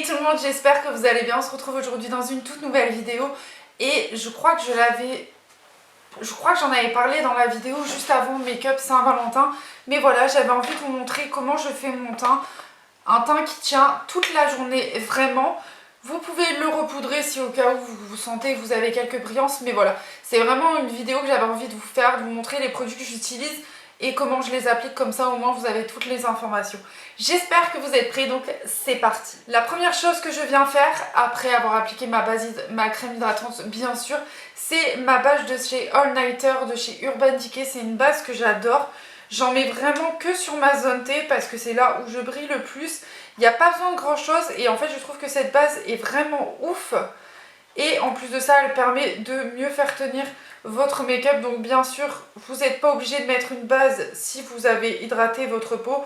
tout le monde, j'espère que vous allez bien. On se retrouve aujourd'hui dans une toute nouvelle vidéo. Et je crois que j'en avais parlé dans la vidéo juste avant Make-up Saint-Valentin. Mais voilà, j'avais envie de vous montrer comment je fais mon teint. Un teint qui tient toute la journée, vraiment. Vous pouvez le repoudrer si au cas où vous sentez que vous avez quelques brillances. Mais voilà, c'est vraiment une vidéo que j'avais envie de vous faire, de vous montrer les produits que j'utilise et comment je les applique, comme ça au moins vous avez toutes les informations. J'espère que vous êtes prêts, donc c'est parti. La première chose que je viens faire après avoir appliqué ma crème hydratante bien sûr, c'est ma base de chez All Nighter de chez Urban Decay. C'est une base que j'adore. J'en mets vraiment que sur ma zone T parce que c'est là où je brille le plus. Il n'y a pas besoin de grand chose et en fait je trouve que cette base est vraiment ouf. Et en plus de ça, elle permet de mieux faire tenir votre make-up. Donc bien sûr, vous n'êtes pas obligé de mettre une base si vous avez hydraté votre peau.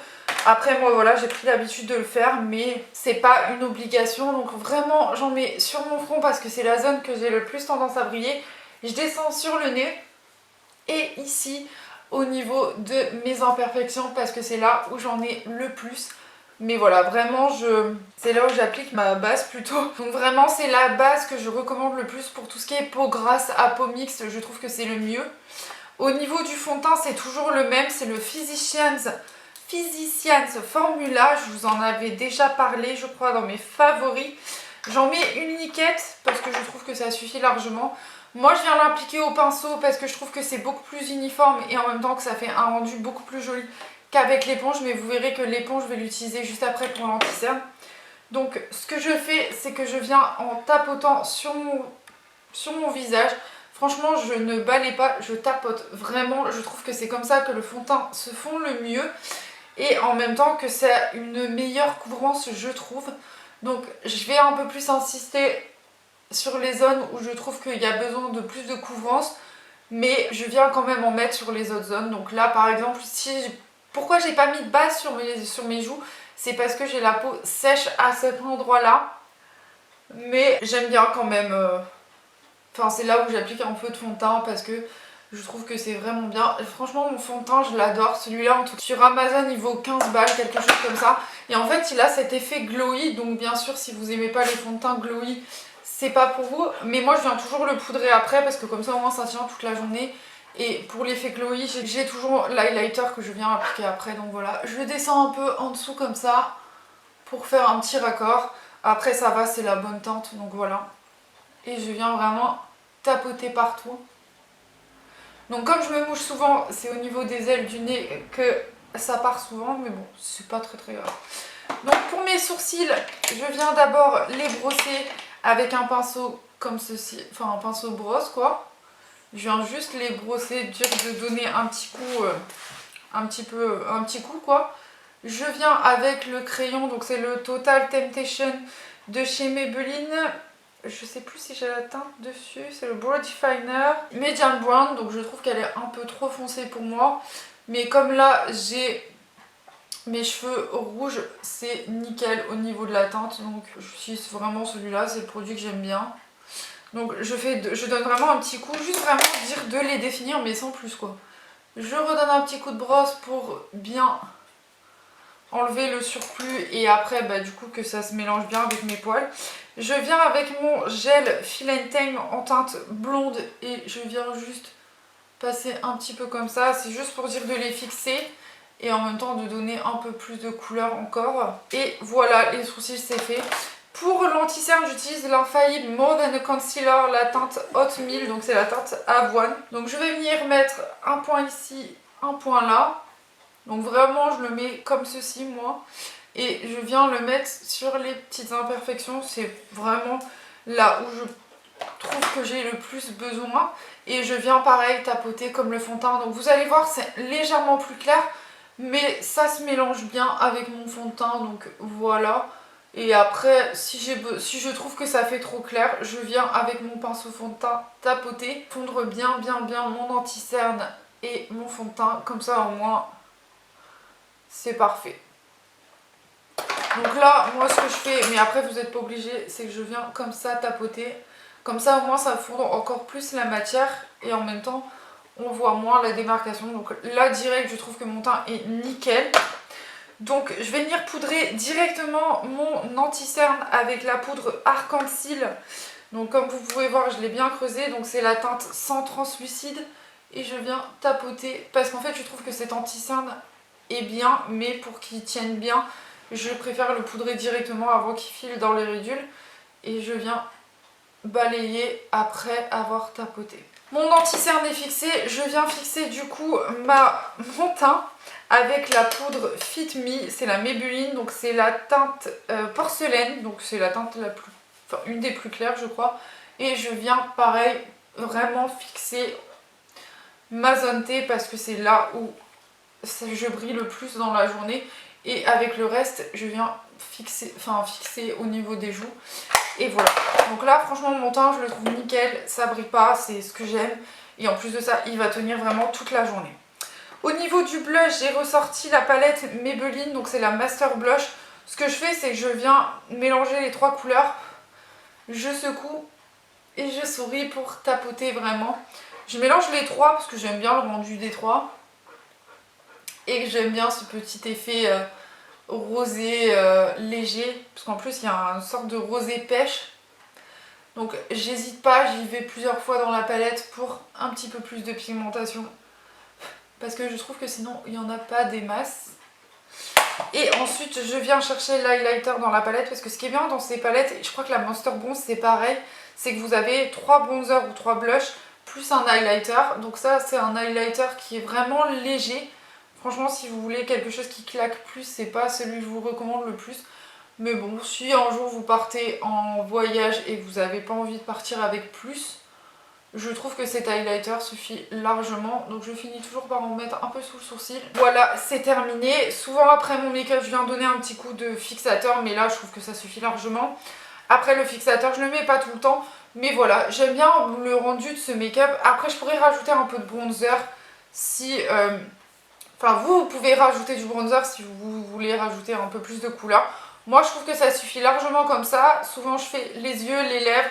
Après moi voilà, j'ai pris l'habitude de le faire, mais c'est pas une obligation. Donc vraiment, j'en mets sur mon front parce que c'est la zone que j'ai le plus tendance à briller. Je descends sur le nez et ici au niveau de mes imperfections parce que c'est là où j'en ai le plus. Mais voilà, vraiment, c'est là où j'applique ma base plutôt. Donc vraiment, c'est la base que je recommande le plus pour tout ce qui est peau grasse à peau mixte. Je trouve que c'est le mieux. Au niveau du fond de teint, c'est toujours le même. C'est le Physicians Formula. Je vous en avais déjà parlé, je crois, dans mes favoris. J'en mets une liquette parce que je trouve que ça suffit largement. Moi, je viens l'appliquer au pinceau parce que je trouve que c'est beaucoup plus uniforme et en même temps que ça fait un rendu beaucoup plus joli qu'avec l'éponge, mais vous verrez que l'éponge, je vais l'utiliser juste après pour l'anti-cerne. Donc ce que je fais, c'est que je viens en tapotant sur mon visage. Franchement, je ne balaie pas, je tapote vraiment. Je trouve que c'est comme ça que le fond de teint se fond le mieux. Et en même temps que ça a une meilleure couvrance, je trouve. Donc je vais un peu plus insister sur les zones où je trouve qu'il y a besoin de plus de couvrance. Mais je viens quand même en mettre sur les autres zones. Donc là, par exemple, pourquoi j'ai pas mis de base sur mes joues? C'est parce que j'ai la peau sèche à cet endroit-là. Mais j'aime bien quand même. Enfin, c'est là où j'applique un peu de fond de teint parce que je trouve que c'est vraiment bien. Et franchement, mon fond de teint, je l'adore. Celui-là, en tout cas, sur Amazon, il vaut 15 balles, quelque chose comme ça. Et en fait, il a cet effet glowy. Donc, bien sûr, si vous aimez pas les fonds de teint glowy, c'est pas pour vous. Mais moi, je viens toujours le poudrer après parce que comme ça, au moins, ça tient toute la journée. Et pour l'effet glowy, j'ai toujours l'highlighter que je viens appliquer après. Donc voilà, je descends un peu en dessous comme ça pour faire un petit raccord. Après ça va, c'est la bonne teinte, donc voilà. Et je viens vraiment tapoter partout. Donc comme je me mouche souvent, c'est au niveau des ailes du nez que ça part souvent. Mais bon, c'est pas très grave. Donc pour mes sourcils, je viens d'abord les brosser avec un pinceau comme ceci. Enfin un pinceau brosse quoi. Je viens juste les brosser, dire de donner un petit coup, un petit coup quoi. Je viens avec le crayon, donc c'est le Total Temptation de chez Maybelline. Je sais plus si j'ai la teinte dessus, c'est le Brow Definer Medium Brown, donc je trouve qu'elle est un peu trop foncée pour moi. Mais comme là j'ai mes cheveux rouges, c'est nickel au niveau de la teinte, donc j'utilise vraiment celui-là, c'est le produit que j'aime bien. Donc je donne vraiment un petit coup, juste vraiment dire de les définir mais sans plus quoi. Je redonne un petit coup de brosse pour bien enlever le surplus et après bah, du coup que ça se mélange bien avec mes poils. Je viens avec mon gel Fill and Tame en teinte blonde et je viens juste passer un petit peu comme ça. C'est juste pour dire de les fixer et en même temps de donner un peu plus de couleur encore. Et voilà, les sourcils c'est fait. Pour l'anti-cerne, j'utilise l'infaillible More Than a Concealer, la teinte Hot Meal, donc c'est la teinte avoine. Donc je vais venir mettre un point ici, un point là. Donc vraiment, je le mets comme ceci, moi. Et je viens le mettre sur les petites imperfections. C'est vraiment là où je trouve que j'ai le plus besoin. Et je viens pareil tapoter comme le fond de teint. Donc vous allez voir, c'est légèrement plus clair. Mais ça se mélange bien avec mon fond de teint. Donc voilà. Et après, si je trouve que ça fait trop clair, je viens avec mon pinceau fond de teint tapoter, fondre bien mon anti-cerne et mon fond de teint. Comme ça, au moins, c'est parfait. Donc là, moi, ce que je fais, mais après, vous n'êtes pas obligé, c'est que je viens comme ça tapoter. Comme ça, au moins, ça fondre encore plus la matière et en même temps, on voit moins la démarcation. Donc là, direct, je trouve que mon teint est nickel. Donc je vais venir poudrer directement mon anti-cerne avec la poudre Arc-en-Ciel. Donc comme vous pouvez voir, je l'ai bien creusé, donc c'est la teinte sans translucide. Et je viens tapoter, parce qu'en fait je trouve que cet anti-cerne est bien, mais pour qu'il tienne bien, je préfère le poudrer directement avant qu'il file dans les ridules. Et je viens balayer après avoir tapoté. Mon anti-cerne est fixé, je viens fixer du coup mon teint avec la poudre Fit Me, c'est la Maybelline, donc c'est la teinte porcelaine, donc c'est la teinte une des plus claires je crois. Et je viens pareil vraiment fixer ma zone T parce que c'est là où je brille le plus dans la journée. Et avec le reste, je viens fixer au niveau des joues. Et voilà. Donc là, franchement, mon teint, je le trouve nickel. Ça brille pas, c'est ce que j'aime. Et en plus de ça, il va tenir vraiment toute la journée. Au niveau du blush, j'ai ressorti la palette Maybelline. Donc c'est la Master Blush. Ce que je fais, c'est que je viens mélanger les 3 couleurs. Je secoue et je souris pour tapoter vraiment. Je mélange les 3 parce que j'aime bien le rendu des 3. Et j'aime bien ce petit effet rosé léger. Parce qu'en plus, il y a une sorte de rosé pêche. Donc j'hésite pas, j'y vais plusieurs fois dans la palette pour un petit peu plus de pigmentation. Parce que je trouve que sinon, il n'y en a pas des masses. Et ensuite, je viens chercher l'highlighter dans la palette. Parce que ce qui est bien dans ces palettes, et je crois que la Monster Bronze, c'est pareil. C'est que vous avez 3 bronzers ou 3 blushs plus un highlighter. Donc ça, c'est un highlighter qui est vraiment léger. Franchement, si vous voulez quelque chose qui claque plus, c'est pas celui que je vous recommande le plus. Mais bon, si un jour vous partez en voyage et que vous n'avez pas envie de partir avec plus, je trouve que cet highlighter suffit largement. Donc je finis toujours par en mettre un peu sous le sourcil. Voilà, c'est terminé. Souvent après mon make-up, je viens donner un petit coup de fixateur, mais là je trouve que ça suffit largement. Après le fixateur, je ne le mets pas tout le temps, mais voilà, j'aime bien le rendu de ce make-up. Après je pourrais rajouter un peu de bronzer si... Enfin vous pouvez rajouter du bronzer si vous voulez rajouter un peu plus de couleur. Moi je trouve que ça suffit largement comme ça. Souvent je fais les yeux, les lèvres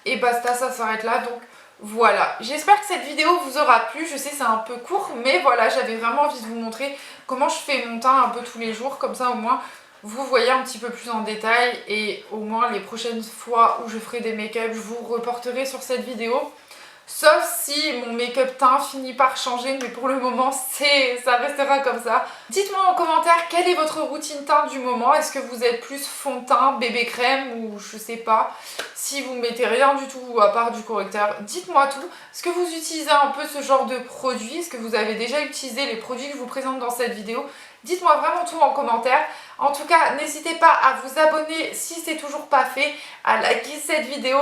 et basta, ça s'arrête là. Donc voilà, j'espère que cette vidéo vous aura plu. Je sais c'est un peu court, mais voilà, j'avais vraiment envie de vous montrer comment je fais mon teint un peu tous les jours. Comme ça au moins vous voyez un petit peu plus en détail. Et au moins les prochaines fois où je ferai des make-up, je vous reporterai sur cette vidéo. Sauf si mon make-up teint finit par changer, mais pour le moment ça restera comme ça. Dites-moi en commentaire quelle est votre routine teint du moment. Est-ce que vous êtes plus fond de teint, bébé crème ou je sais pas. Si vous mettez rien du tout à part du correcteur, dites-moi tout. Est-ce que vous utilisez un peu ce genre de produit? Est-ce que vous avez déjà utilisé les produits que je vous présente dans cette vidéo? Dites-moi vraiment tout en commentaire. En tout cas, n'hésitez pas à vous abonner si c'est toujours pas fait, à liker cette vidéo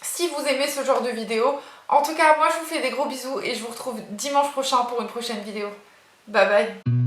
si vous aimez ce genre de vidéo. En tout cas, moi je vous fais des gros bisous et je vous retrouve dimanche prochain pour une prochaine vidéo. Bye bye.